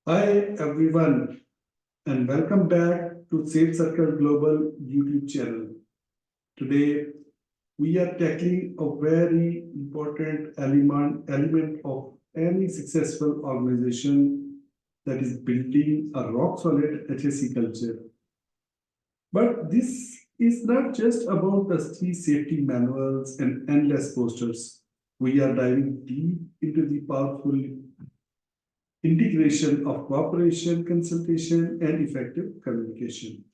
Hi everyone, and welcome back to Safe Circle Global YouTube channel. Today we are tackling a very important element of any successful organization, that is building a rock solid HSE culture. But this is not just about the three safety manuals and endless posters. We are diving deep into the powerful integration of cooperation, consultation, and effective communication.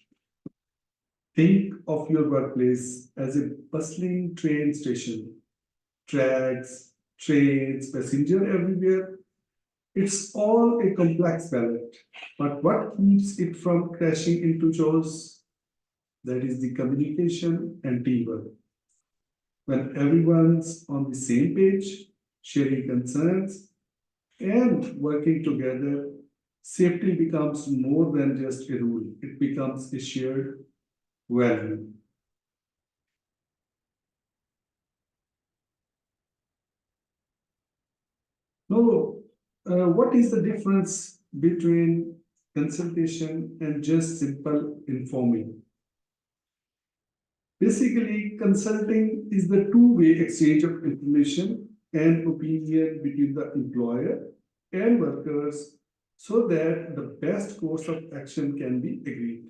Think of your workplace as a bustling train station, tracks, trains, passenger everywhere. It's all a complex palette. But what keeps it from crashing into chaos? That is the communication and teamwork. When everyone's on the same page, sharing concerns, and working together, safety becomes more than just a rule, it becomes a shared value. Now, what is the difference between consultation and just simple informing? Basically, consulting is the two-way exchange of information and opinion between the employer and workers so that the best course of action can be agreed.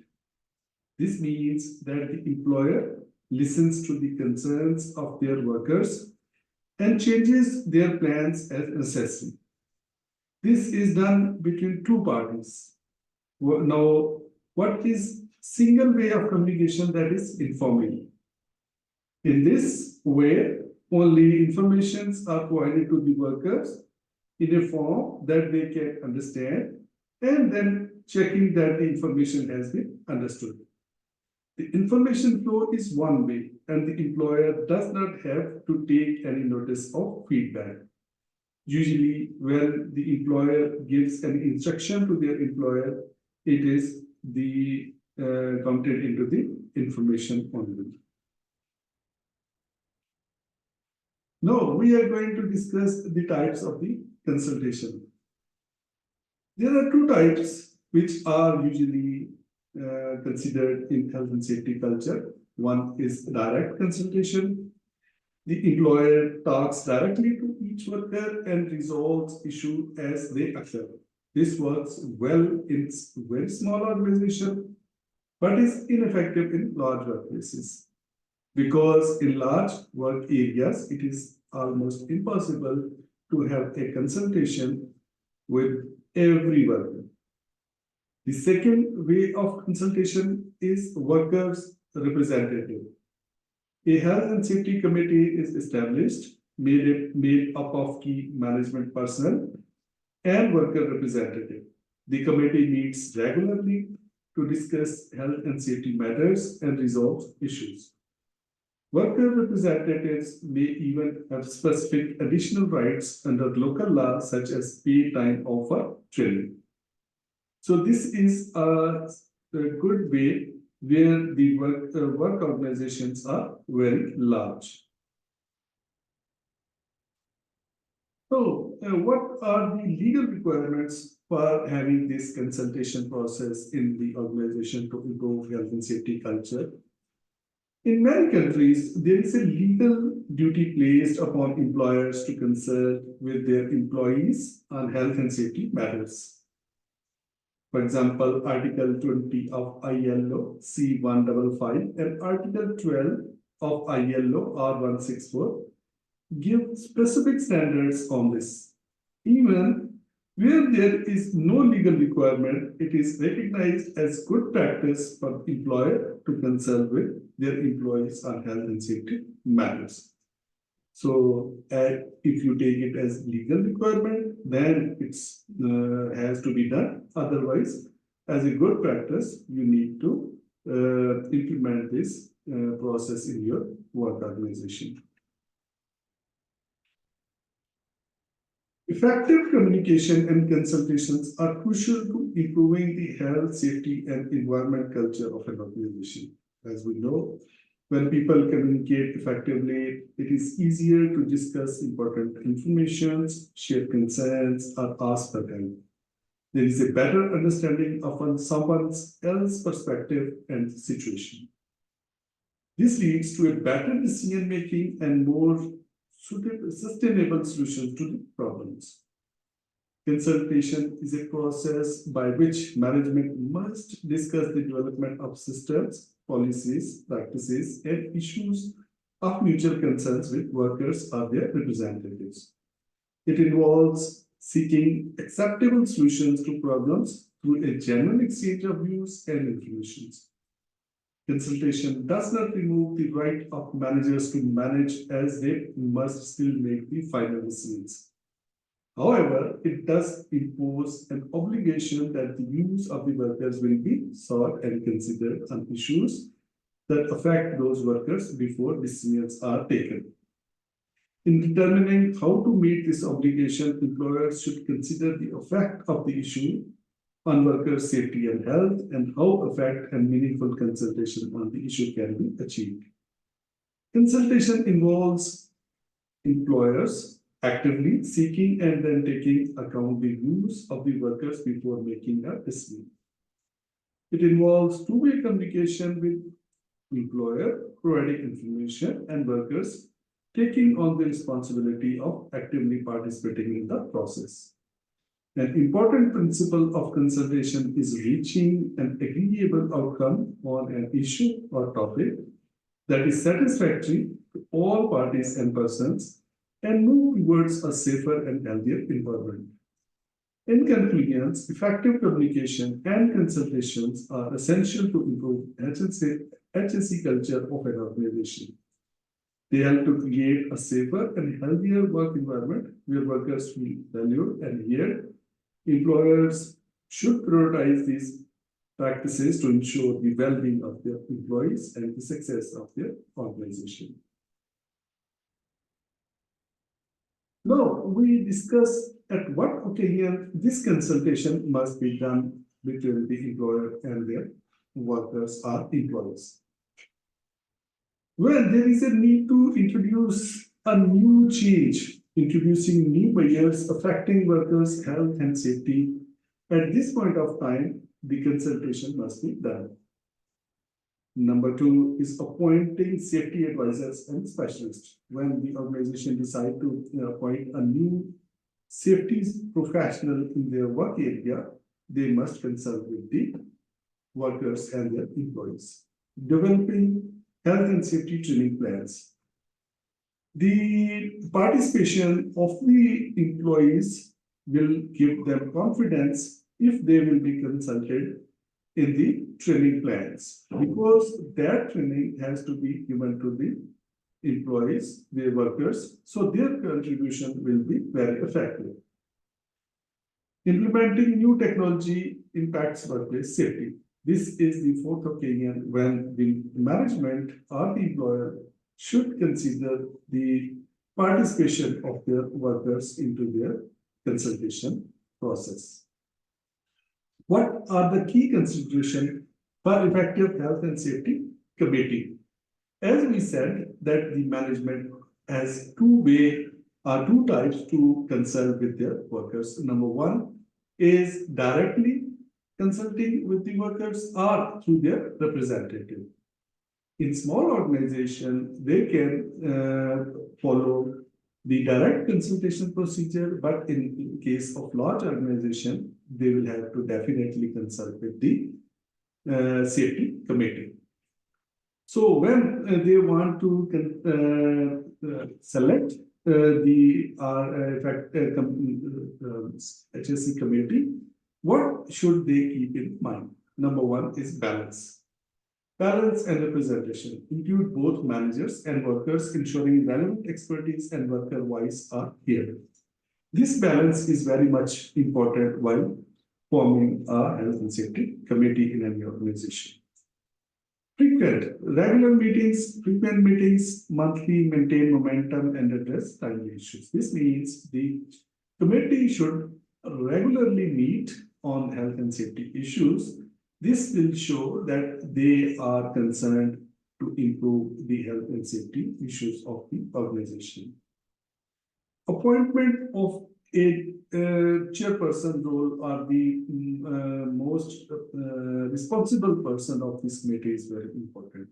This means that the employer listens to the concerns of their workers and changes their plans as necessary. This is done between two parties. Now, what is single way of communication, that is informal? In this way, only informations are provided to the workers in a form that they can understand and then checking that the information has been understood. The information flow is one way and the employer does not have to take any notice of feedback. Usually, when the employer gives an instruction to their employer, it is counted into the information only. Now, we are going to discuss the types of the consultation. There are two types which are usually considered in health and safety culture. One is direct consultation. The employer talks directly to each worker and resolves issues as they occur. This works well in very small organization, but is ineffective in large workplaces. Because in large work areas, it is almost impossible to have a consultation with every worker. The second way of consultation is workers' representative. A health and safety committee is established, made up of key management personnel and worker representative. The committee meets regularly to discuss health and safety matters and resolve issues. Worker representatives may even have specific additional rights under local law, such as paid time off for training. So this is a good way where the work organizations are very large. So, what are the legal requirements for having this consultation process in the organization to improve health and safety culture? In many countries, there is a legal duty placed upon employers to consult with their employees on health and safety matters. For example, Article 20 of ILO C155 and Article 12 of ILO R164 give specific standards on this. Even where there is no legal requirement, it is recognized as good practice for the employer to consult with their employees on health and safety matters. So, if you take it as legal requirement, then it has to be done. Otherwise, as a good practice, you need to implement this process in your work organization. Effective communication and consultations are crucial to improving the health, safety, and environment culture of an organization. As we know, when people communicate effectively, it is easier to discuss important information, share concerns, or ask for help. There is a better understanding of someone else's perspective and situation. This leads to a better decision making and more sustainable solutions to the problems. Consultation is a process by which management must discuss the development of systems, policies, practices, and issues of mutual concerns with workers or their representatives. It involves seeking acceptable solutions to problems through a genuine exchange of views and information. Consultation does not remove the right of managers to manage, as they must still make the final decisions. However, it does impose an obligation that the views of the workers will be sought and considered on issues that affect those workers before decisions are taken. In determining how to meet this obligation, employers should consider the effect of the issue on workers' safety and health, and how effect and meaningful consultation on the issue can be achieved. Consultation involves employers actively seeking and then taking account the views of the workers before making a decision. It involves two-way communication with employer, providing information, and workers taking on the responsibility of actively participating in the process. An important principle of consultation is reaching an agreeable outcome on an issue or topic that is satisfactory to all parties and persons, and move towards a safer and healthier environment. In conclusion, effective communication and consultations are essential to improve HSE culture of an organization. They help to create a safer and healthier work environment where workers feel valued and heard. Employers should prioritize these practices to ensure the well-being of their employees and the success of their organization. Now, we discuss at what occasion this consultation must be done between the employer and their workers or employees. Well, there is a need to introduce a new change, introducing new barriers affecting workers' health and safety. At this point of time, the consultation must be done. Number two is appointing safety advisors and specialists. When the organization decides to appoint a new safety professional in their work area, they must consult with the workers and their employees. Developing health and safety training plans. The participation of the employees will give them confidence if they will be consulted in the training plans, because that training has to be given to the employees, their workers, so their contribution will be very effective. Implementing new technology impacts workplace safety. This is the fourth occasion when the management or the employer should consider the participation of their workers into their consultation process. What are the key considerations for effective health and safety committee? As we said, that the management has two types to consult with their workers. Number one is directly consulting with the workers or through their representative. In small organization, they can follow the direct consultation procedure, but in case of large organization, they will have to definitely consult with the safety committee. So when they want to select the HSE committee, what should they keep in mind? Number one is balance. Balance and representation include both managers and workers, ensuring relevant expertise and worker voice are here. This balance is very much important while forming a health and safety committee in any organization. Frequent meetings monthly maintain momentum and address timely issues. This means the committee should regularly meet on health and safety issues. This will show that they are concerned to improve the health and safety issues of the organization. Appointment of chairperson role or the most responsible person of this committee is very important.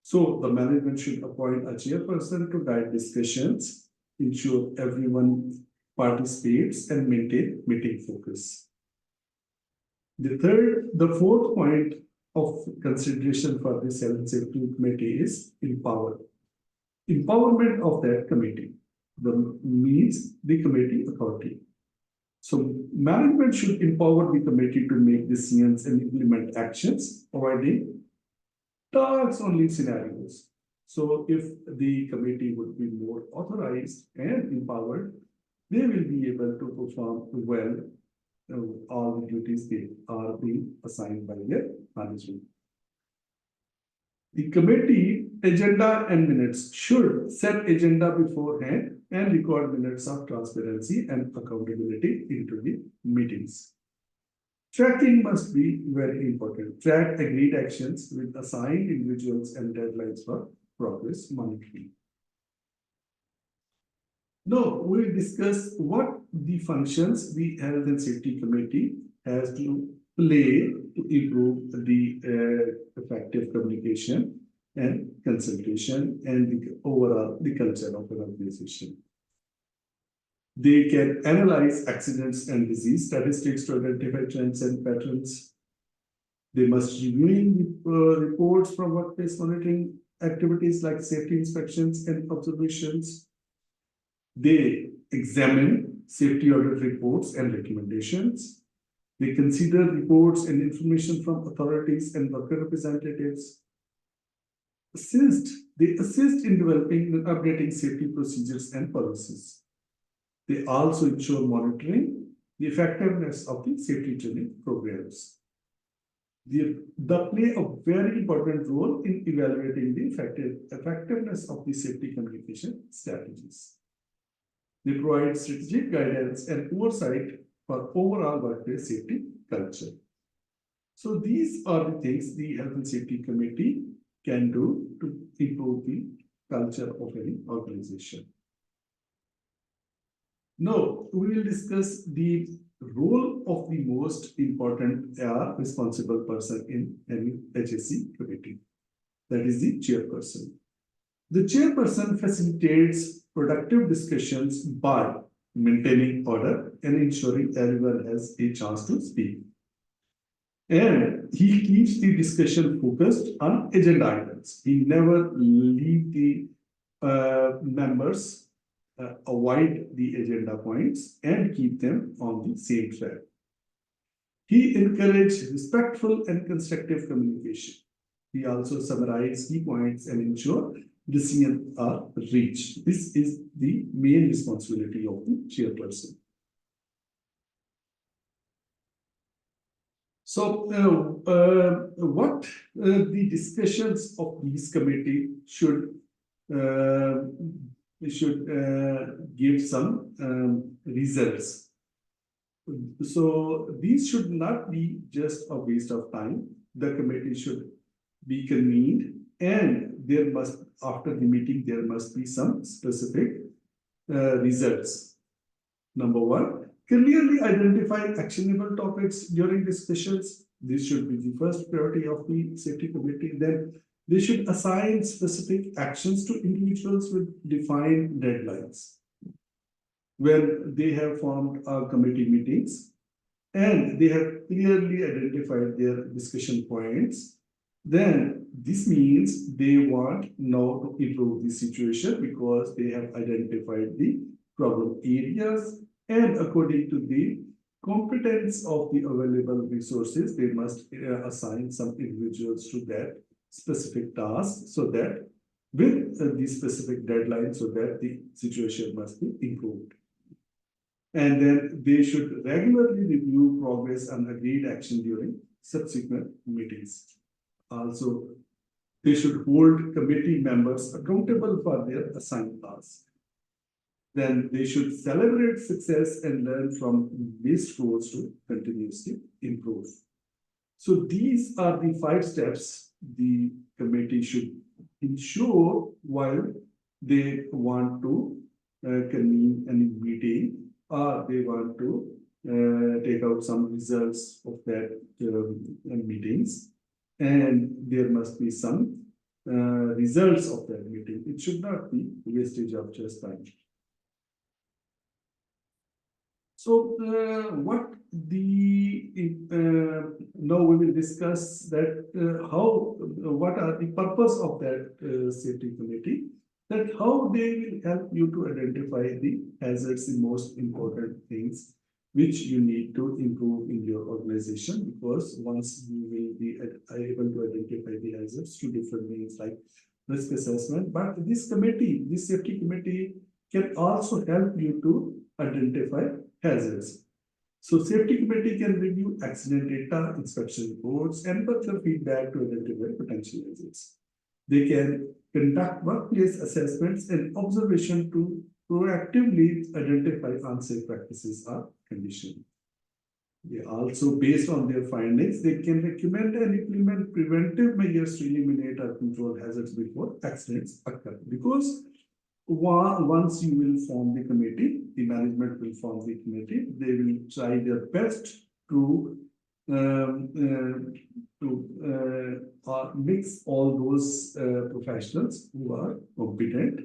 So the management should appoint a chairperson to guide discussions, ensure everyone participates and maintain meeting focus. The fourth point of consideration for this health and safety committee is empowerment of that committee. Means the committee authority. So management should empower the committee to make decisions and implement actions, avoiding tasks only scenarios. So if the committee would be more authorized and empowered, they will be able to perform well all the duties they are being assigned by their management. The committee agenda and minutes should set agenda beforehand and record minutes of transparency and accountability into the meetings. Tracking must be very important. Track agreed actions with assigned individuals and deadlines for progress monitoring. Now, we will discuss what the functions the Health and Safety Committee has to play to improve the effective communication and consultation and the overall the culture of an organization. They can analyze accidents and disease statistics to identify trends and patterns. They must review reports from workplace monitoring activities like safety inspections and observations. They examine safety audit reports and recommendations. They consider reports and information from authorities and worker representatives. They assist in developing and updating safety procedures and policies. They also ensure monitoring the effectiveness of the safety training programs. They play a very important role in evaluating the effectiveness of the safety communication strategies. They provide strategic guidance and oversight for overall workplace safety culture. So these are the things the Health and Safety Committee can do to improve the culture of any organization. Now, we will discuss the role of the most important responsible person in any HSC committee. That is the chairperson. The chairperson facilitates productive discussions by maintaining order and ensuring everyone has a chance to speak. And he keeps the discussion focused on agenda items. He never leave the members avoid the agenda points and keep them on the same track. He encourages respectful and constructive communication. He also summarizes key points and ensure decisions are reached. This is the main responsibility of the chairperson. So, what the discussions of these committee should give some results. So these should not be just a waste of time. The committee should be convened, and there must, after the meeting, there must be some specific results. Number one, clearly identify actionable topics during discussions. This should be the first priority of the safety committee. Then they should assign specific actions to individuals with defined deadlines. When they have formed committee meetings and they have clearly identified their discussion points, then this means they want now to improve the situation because they have identified the problem areas, and according to the competence of the available resources, they must assign some individuals to that specific task, so that with the specific deadline, so that the situation must be improved. And then they should regularly review progress and agreed action during subsequent meetings. Also, they should hold committee members accountable for their assigned tasks. Then they should celebrate success and learn from missed roles to continuously improve. So these are the 5 steps the committee should ensure while they want to convene any meeting or they want to take out some results of that meetings, and there must be some results of that meeting. It should not be wastage of just time. So what the now we will discuss that how what are the purpose of that safety committee, that how they will help you to identify the hazards, the most important things which you need to improve in your organization, because once you will be able to identify the hazards, two different means like risk assessment, but this committee, this safety committee can also help you to identify hazards. So safety committee can review accident data, inspection reports, and worker feedback to identify potential hazards. They can conduct workplace assessments and observation to proactively identify unsafe practices or conditions. They also, based on their findings, they can recommend and implement preventive measures to eliminate or control hazards before accidents occur. Because once you will form the committee, the management will form the committee, they will try their best to mix all those professionals who are competent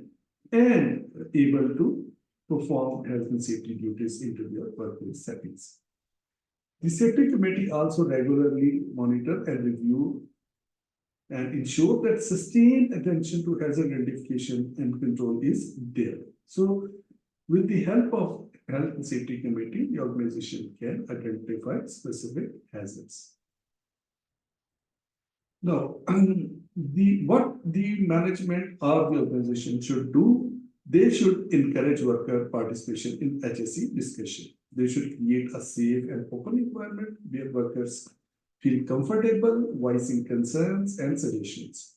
and able to perform health and safety duties into their workplace settings. The safety committee also regularly monitor and review and ensure that sustained attention to hazard identification and control is there. So with the help of health and safety committee, the organization can identify specific hazards. Now, what the management or the organization should do, they should encourage worker participation in HSE discussion. They should create a safe and open environment where workers feel comfortable voicing concerns and suggestions.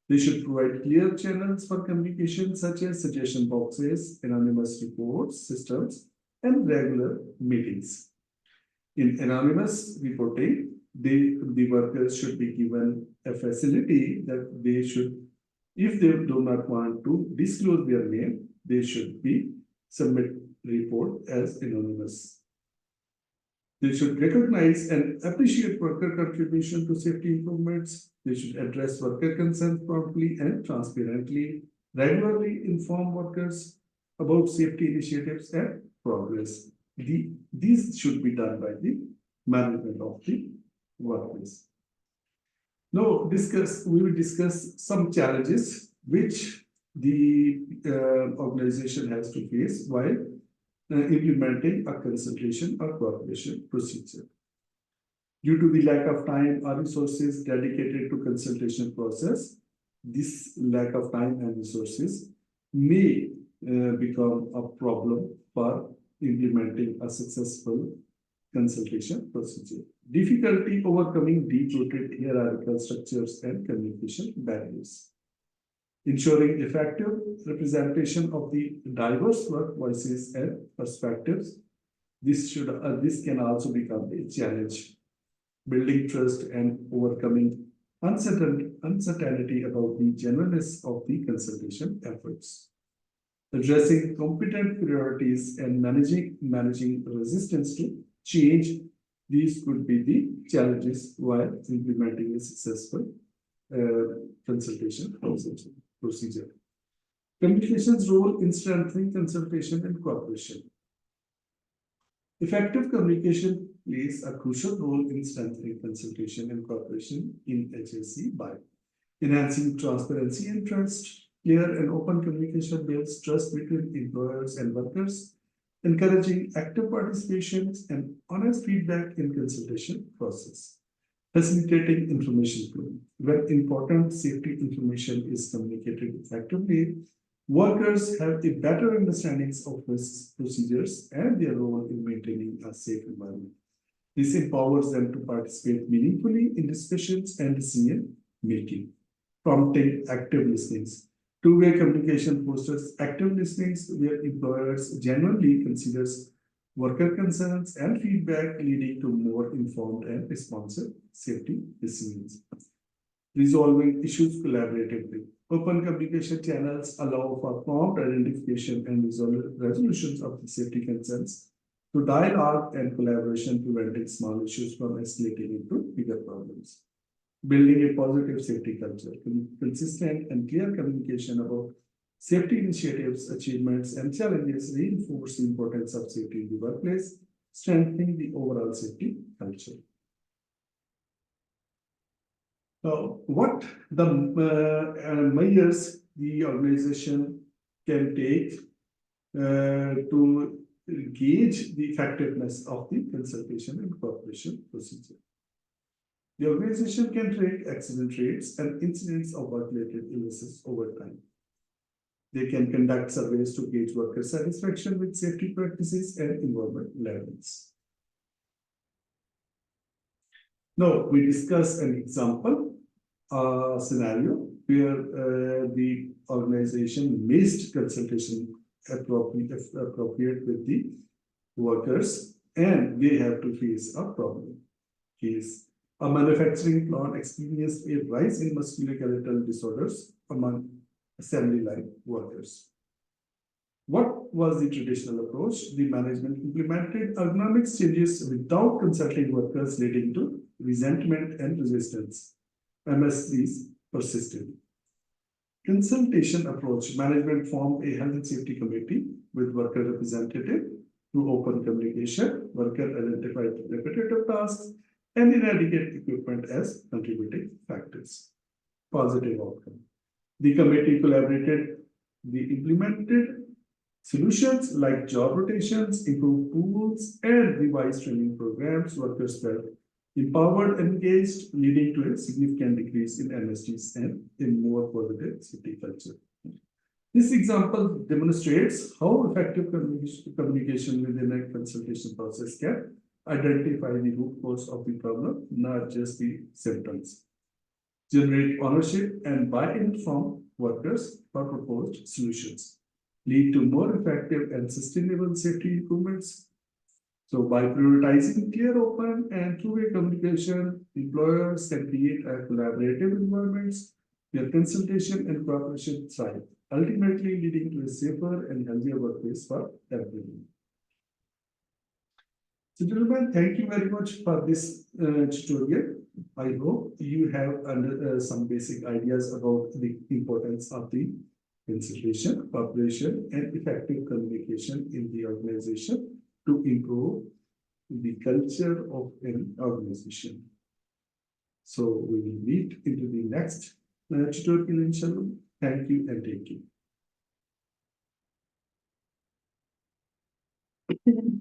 They should provide clear channels for communication, such as suggestion boxes, anonymous reports, systems, and regular meetings. In anonymous reporting, the workers should be given a facility that they should, if they do not want to disclose their name, they should be submit report as anonymous. They should recognize and appreciate worker contribution to safety improvements. They should address worker concerns promptly and transparently, regularly inform workers about safety initiatives and progress. These should be done by the management of the workplace. Now, we will discuss some challenges which the organization has to face while implementing a consultation or cooperation procedure. Due to the lack of time or resources dedicated to consultation process, this lack of time and resources may become a problem for implementing a successful consultation procedure. Difficulty overcoming deep-rooted hierarchical structures and communication barriers. Ensuring effective representation of the diverse work voices and perspectives. This can also become a challenge. Building trust and overcoming uncertainty about the genuineness of the consultation efforts. Addressing competent priorities and managing resistance to change. These could be the challenges while implementing a successful consultation procedure. Communication's role in strengthening consultation and cooperation. Effective communication plays a crucial role in strengthening consultation and cooperation in HSE by enhancing transparency and trust. Clear and open communication builds trust between employers and workers, encouraging active participation and honest feedback in consultation process. Facilitating information flow. When important safety information is communicated effectively, workers have a better understanding of risks, procedures, and their role in maintaining a safe environment. This empowers them to participate meaningfully in discussions and decision making, prompting active listening. Two-way communication fosters active listening where employers genuinely considers worker concerns and feedback, leading to more informed and responsive safety decisions. Resolving issues collaboratively. Open communication channels allow for prompt identification and resolutions of the safety concerns to dialogue and collaboration, preventing small issues from escalating into bigger problems. Building a positive safety culture, consistent and clear communication about safety initiatives, achievements, and challenges reinforce the importance of safety in the workplace, strengthening the overall safety culture. Now, what the measures the organization can take to gauge the effectiveness of the consultation and cooperation procedure? The organization can track accident rates and incidents of work-related illnesses over time. They can conduct surveys to gauge worker satisfaction with safety practices and environment levels. Now, we discuss an example scenario where the organization missed consultation appropriate with the workers and they have to face a problem. Case: a manufacturing plant experienced a rise in musculoskeletal disorders among assembly line workers. What was the traditional approach? The management implemented ergonomics changes without consulting workers, leading to resentment and resistance. MSCs persisted. Consultation approach: management formed a health and safety committee with worker representative through open communication. Worker identified repetitive tasks and inadequate equipment as contributing factors. Positive outcome: the committee collaborated, they implemented solutions like job rotations, improved tools, and revised training programs. Workers felt empowered and engaged, leading to a significant decrease in MSTs and a more positive safety culture. This example demonstrates how effective communication within a consultation process can identify the root cause of the problem, not just the symptoms, generate ownership and buy-in from workers for proposed solutions, lead to more effective and sustainable safety improvements. So by prioritizing clear, open, and two-way communication, employers can create a collaborative environments where consultation and cooperation thrive, ultimately leading to a safer and healthier workplace for everyone. So gentlemen, thank you very much for this tutorial. I hope you have some basic ideas about the importance of the consultation, cooperation, and effective communication in the organization to improve the culture of an organization. So we will meet into the next tutorial inshallah. Thank you and take care.